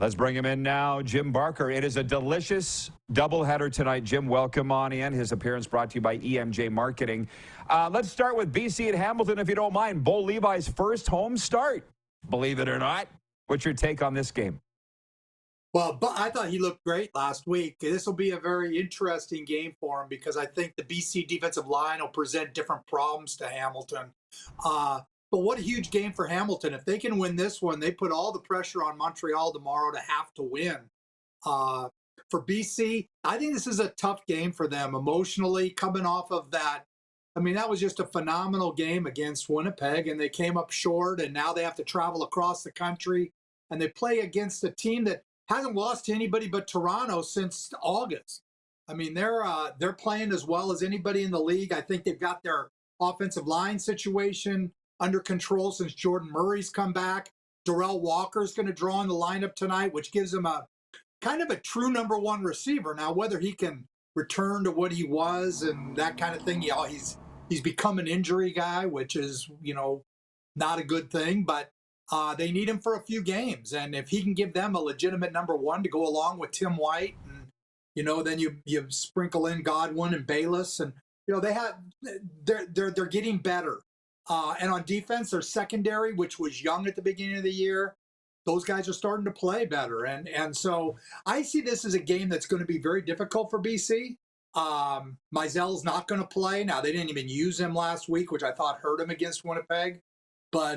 Let's bring him in now. Jim Barker. It is a delicious doubleheader tonight. Jim, welcome on in. His appearance brought to you by EMJ Marketing. Let's start with BC at Hamilton, if you don't mind. Bo Levi's first home start, believe it or not. What's your take on this game? Well, but I thought he looked great last week. This will be a very interesting game for him because I think the BC defensive line will present different problems to Hamilton. But what a huge game for Hamilton. If they can win this one, they put all the pressure on Montreal tomorrow to have to win. For BC, I think this is a tough game for them emotionally coming off of that. I mean, that was just a phenomenal game against Winnipeg, and they came up short, and now they have to travel across the country, and they play against a team that hasn't lost to anybody but Toronto since August. I mean, they're playing as well as anybody in the league. I think they've got their offensive line situation under control since Jordan Murray's come back. Darrell Walker's going to draw in the lineup tonight, which gives him a kind of a true number one receiver. Now, whether he can return to what he was and that kind of thing, he's become an injury guy, which is, not a good thing, but they need him for a few games. And if he can give them a legitimate number one to go along with Tim White, and, then you sprinkle in Godwin and Bayless, and, they're getting better. And on defense, their secondary, which was young at the beginning of the year, those guys are starting to play better. And so I see this as a game that's going to be very difficult for BC. Mizell's not going to play. Now, they didn't even use him last week, which I thought hurt him against Winnipeg. But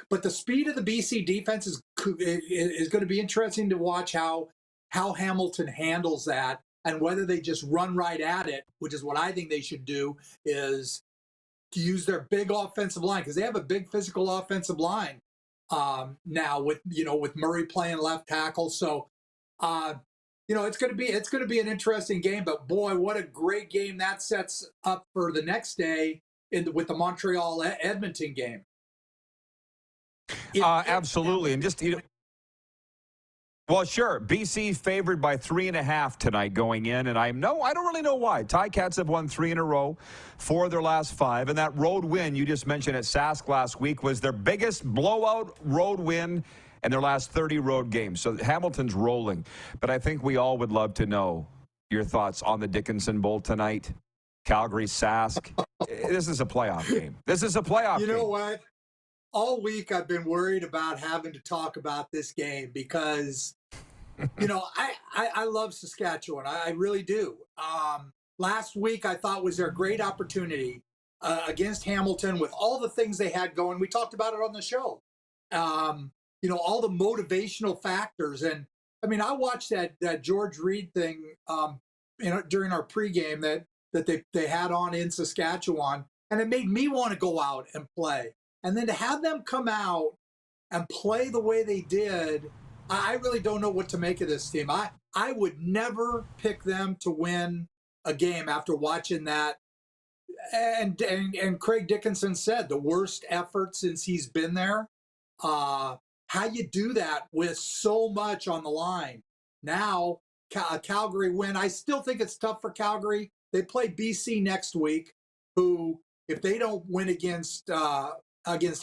the speed of the BC defense is going to be interesting to watch how Hamilton handles that and whether they just run right at it, which is what I think they should do, is to use their big offensive line because they have a big physical offensive line now with Murray playing left tackle. So it's going to be an interesting game. But boy, what a great game that sets up for the next day with the Montreal Edmonton game. Absolutely, and just well, sure. BC favored by 3.5 tonight going in, and I don't really know why. Ticats have won 3 in a row, 4 of their last 5, and that road win you just mentioned at Sask last week was their biggest blowout road win in their last 30 road games. So Hamilton's rolling, but I think we all would love to know your thoughts on the Dickinson Bowl tonight. Calgary, Sask. This is a playoff game. This is a playoff game. You know what? All week I've been worried about having to talk about this game because, I love Saskatchewan. I really do. Last week I thought was their great opportunity against Hamilton with all the things they had going. We talked about it on the show. All the motivational factors. And I mean, I watched that George Reed thing, during our pregame that they had on in Saskatchewan, and it made me want to go out and play. And then to have them come out and play the way they did, I really don't know what to make of this team. I would never pick them to win a game after watching that. And Craig Dickinson said the worst effort since he's been there. How you do that with so much on the line. Now, Calgary win. I still think it's tough for Calgary. They play BC next week, who, if they don't win against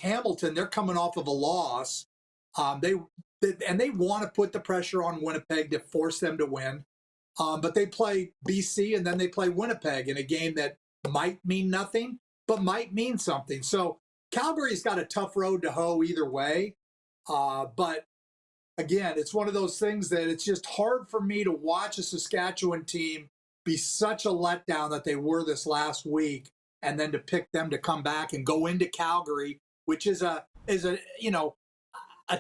Hamilton, they're coming off of a loss. They want to put the pressure on Winnipeg to force them to win. But they play BC and then they play Winnipeg in a game that might mean nothing, but might mean something. So Calgary's got a tough road to hoe either way. But again, it's one of those things that it's just hard for me to watch a Saskatchewan team be such a letdown that they were this last week, and then to pick them to come back and go into Calgary, which is a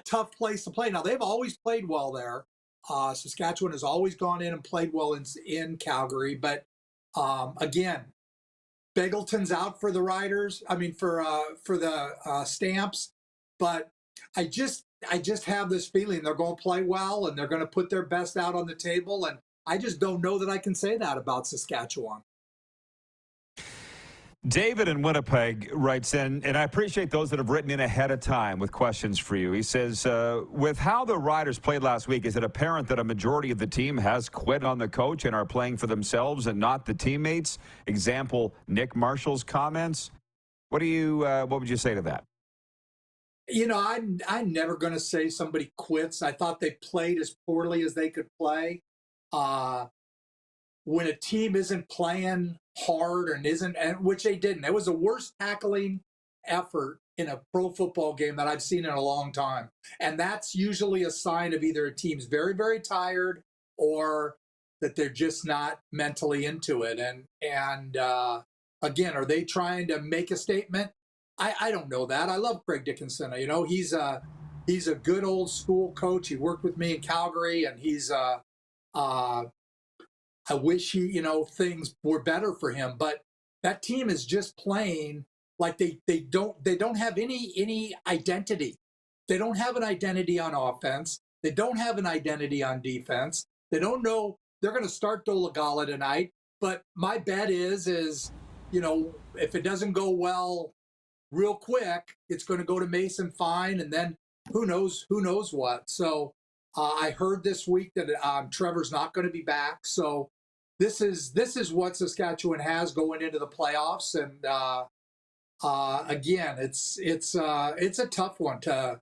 tough place to play. Now, they've always played well there. Saskatchewan has always gone in and played well in Calgary. But again, Begelton's out for the Riders. I mean, for the Stamps. But I just have this feeling they're going to play well and they're going to put their best out on the table. And I just don't know that I can say that about Saskatchewan. David in Winnipeg writes in, and I appreciate those that have written in ahead of time with questions for you. He says, with how the Riders played last week, is it apparent that a majority of the team has quit on the coach and are playing for themselves and not the teammates? Example, Nick Marshall's comments. What would you say to that? I'm never going to say somebody quits. I thought they played as poorly as they could play. Uh, when a team isn't playing hard and isn't, and which they didn't, it was the worst tackling effort in a pro football game that I've seen in a long time. And that's usually a sign of either a team's very, very tired or that they're just not mentally into it. And again, are they trying to make a statement? I don't know that. I love Craig Dickinson. He's a good old school coach. He worked with me in Calgary, and uh, I wish things were better for him, but that team is just playing like they don't have any identity. They don't have an identity on offense. They don't have an identity on defense. They don't know they're going to start Dolagala tonight, but my bet is if it doesn't go well real quick, it's going to go to Mason Fine, and then who knows what. So I heard this week that Trevor's not going to be back. So this is what Saskatchewan has going into the playoffs, and again, it's a tough one to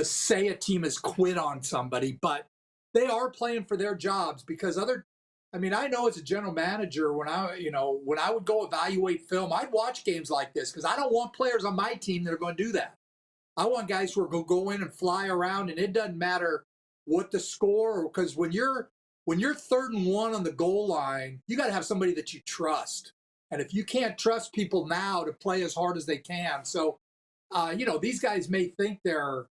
say a team has quit on somebody, but they are playing for their jobs because I know as a general manager, when I would go evaluate film, I'd watch games like this because I don't want players on my team that are going to do that. I want guys who are going to go in and fly around, and it doesn't matter what the score, because when you're 3rd and 1 on the goal line, you got to have somebody that you trust. And if you can't trust people now to play as hard as they can, so these guys may think they're,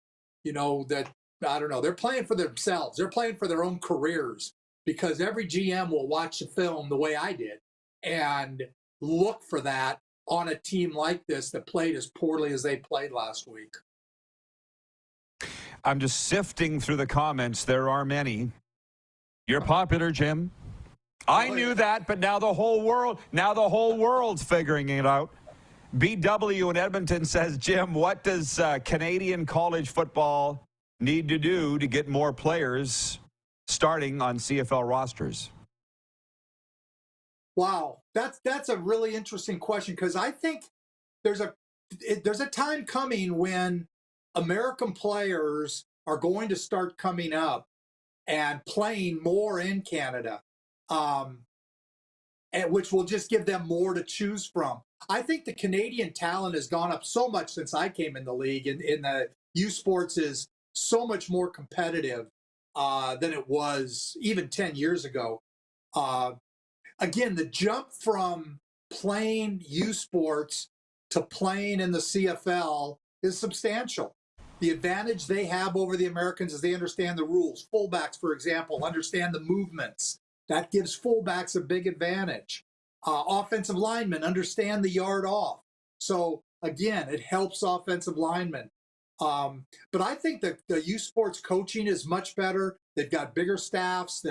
that I don't know, they're playing for themselves. They're playing for their own careers because every GM will watch the film the way I did and look for that on a team like this that played as poorly as they played last week. I'm just sifting through the comments. There are many. You're popular, Jim. I knew that, but now the whole world's figuring it out. BW in Edmonton says, Jim, what does Canadian college football need to do to get more players starting on CFL rosters? Wow, that's a really interesting question, because I think there's a time coming when American players are going to start coming up and playing more in Canada, and which will just give them more to choose from. I think the Canadian talent has gone up so much since I came in the league, and in the U Sports is so much more competitive than it was even 10 years ago. Again, the jump from playing U Sports to playing in the CFL is substantial. The advantage they have over the Americans is they understand the rules. Fullbacks, for example, understand the movements. That gives fullbacks a big advantage. Offensive linemen understand the yard off. So again, it helps offensive linemen. But I think that the U Sports coaching is much better. They've got bigger staffs.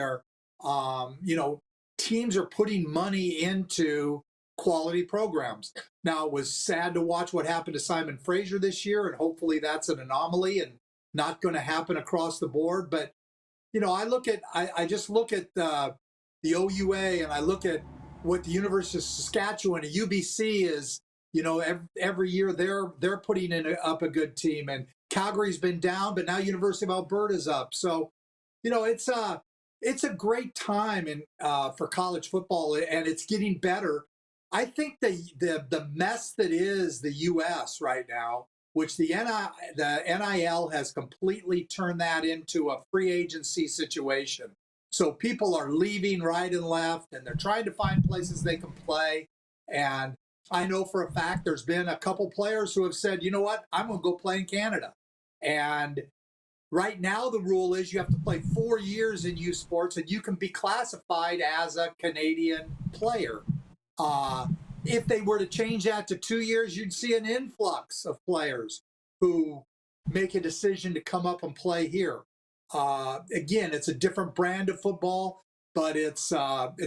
Teams are putting money into quality programs. Now, it was sad to watch what happened to Simon Fraser this year, and hopefully that's an anomaly and not going to happen across the board. But I just look at the OUA, and I look at what the University of Saskatchewan and UBC is. Every year they're putting up a good team, and Calgary's been down, but now University of Alberta's up. So, it's a great time for college football, and it's getting better. I think the mess that is the U.S. right now, which the NIL has completely turned that into a free agency situation. So people are leaving right and left, and they're trying to find places they can play. And I know for a fact there's been a couple players who have said, you know what, I'm going to go play in Canada. And right now, the rule is you have to play 4 years in U Sports, and you can be classified as a Canadian player. If they were to change that to 2 years, you'd see an influx of players who make a decision to come up and play here. Again, it's a different brand of football, but it's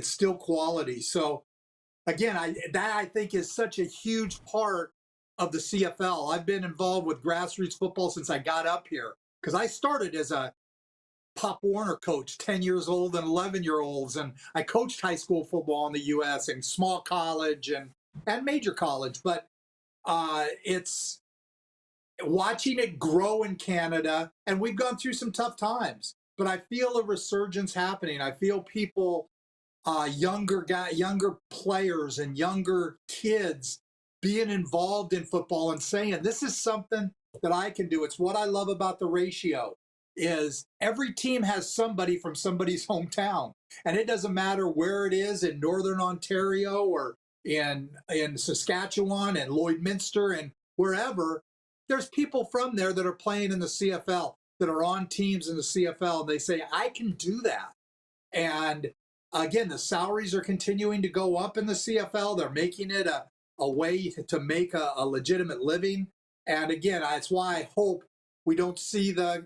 still quality. So, again, I think is such a huge part of the CFL. I've been involved with grassroots football since I got up here, because I started as a Pop Warner coach, 10 years old and 11-year-olds. And I coached high school football in the U.S. and small college and major college. But it's watching it grow in Canada, and we've gone through some tough times, but I feel a resurgence happening. I feel people, younger players and younger kids being involved in football and saying, this is something that I can do. It's what I love about the ratio is every team has somebody from somebody's hometown. And it doesn't matter where it is in Northern Ontario or in Saskatchewan and Lloydminster and wherever, there's people from there that are playing in the CFL, that are on teams in the CFL. And they say, I can do that. And again, the salaries are continuing to go up in the CFL. They're making it a way to make a legitimate living. And again, that's why I hope we don't see the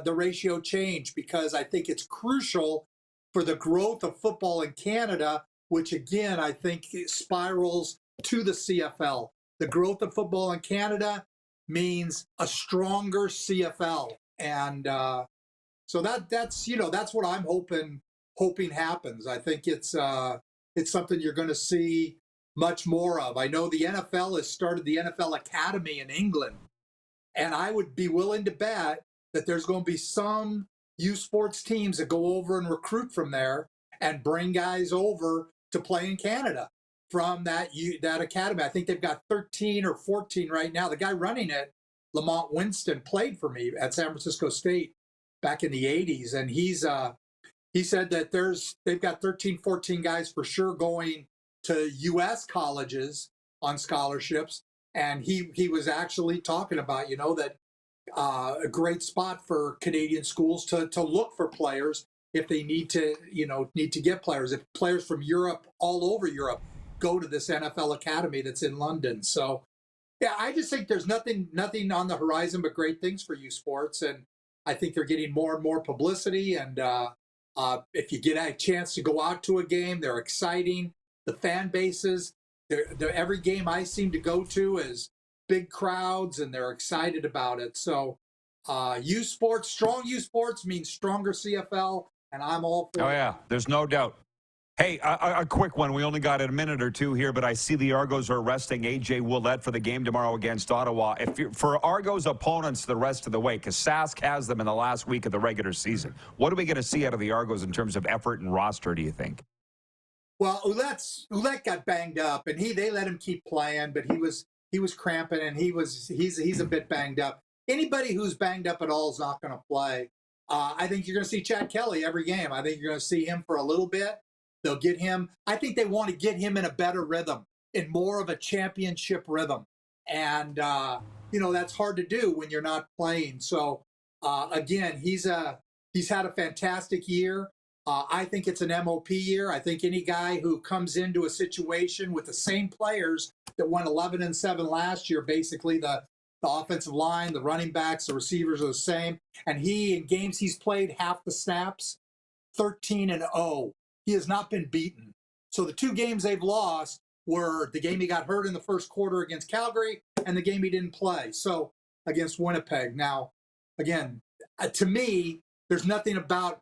ratio change, because I think it's crucial for the growth of football in Canada, which again, I think spirals to the CFL. The growth of football in Canada means a stronger CFL. And so that's what I'm hoping happens. I think it's something you're going to see much more of. I know the NFL has started the NFL Academy in England, and I would be willing to bet that there's going to be some youth sports teams that go over and recruit from there and bring guys over to play in Canada from that academy. I think they've got 13 or 14 right now. The guy running it, Lamont Winston, played for me at San Francisco State back in the 80s, and he said that they've got 13, 14 guys for sure going to U.S. colleges on scholarships. And he was actually talking about, that a great spot for Canadian schools to look for players if they need to get players. If players from Europe, all over Europe, go to this NFL Academy that's in London. So, yeah, I just think there's nothing on the horizon but great things for youth sports. And I think they're getting more and more publicity. And if you get a chance to go out to a game, they're exciting. The fan bases, every game I seem to go to is big crowds, and they're excited about it. So youth sports, strong youth sports means stronger CFL, and I'm all for it. Oh, yeah, there's no doubt. Hey, a quick one. We only got a minute or two here, but I see the Argos are resting A.J. Ouellette for the game tomorrow against Ottawa. For Argos opponents the rest of the way, because Sask has them in the last week of the regular season, what are we going to see out of the Argos in terms of effort and roster, do you think? Well, Ouellette got banged up, and they let him keep playing, but he was cramping, and he's a bit banged up. Anybody who's banged up at all is not going to play. I think you're going to see Chad Kelly every game. I think you're going to see him for a little bit. They'll get him. I think they want to get him in a better rhythm, in more of a championship rhythm, and that's hard to do when you're not playing. So again, he's had a fantastic year. I think it's an MOP year. I think any guy who comes into a situation with the same players that went 11-7 last year, basically the offensive line, the running backs, the receivers are the same. And in games he's played half the snaps, 13-0. He has not been beaten. So the two games they've lost were the game he got hurt in the first quarter against Calgary and the game he didn't play, so against Winnipeg. Now, again, to me, there's nothing about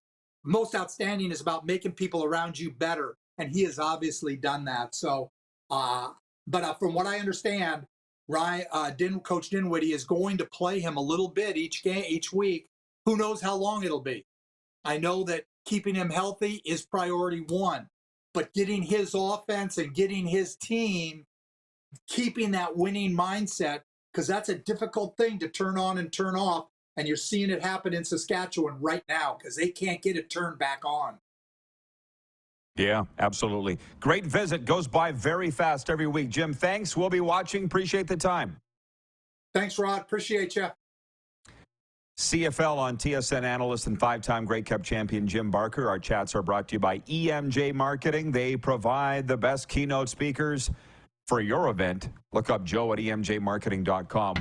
most outstanding is about making people around you better, and he has obviously done that. So, but from what I understand, Coach Dinwiddie is going to play him a little bit each week. Who knows how long it'll be? I know that keeping him healthy is priority one, but getting his offense and getting his team, keeping that winning mindset, because that's a difficult thing to turn on and turn off. And you're seeing it happen in Saskatchewan right now because they can't get it turned back on. Yeah, absolutely. Great visit. Goes by very fast every week. Jim, thanks. We'll be watching. Appreciate the time. Thanks, Rod. Appreciate you. CFL on TSN analyst and five-time Grey Cup champion Jim Barker. Our chats are brought to you by EMJ Marketing. They provide the best keynote speakers for your event. Look up Joe at emjmarketing.com.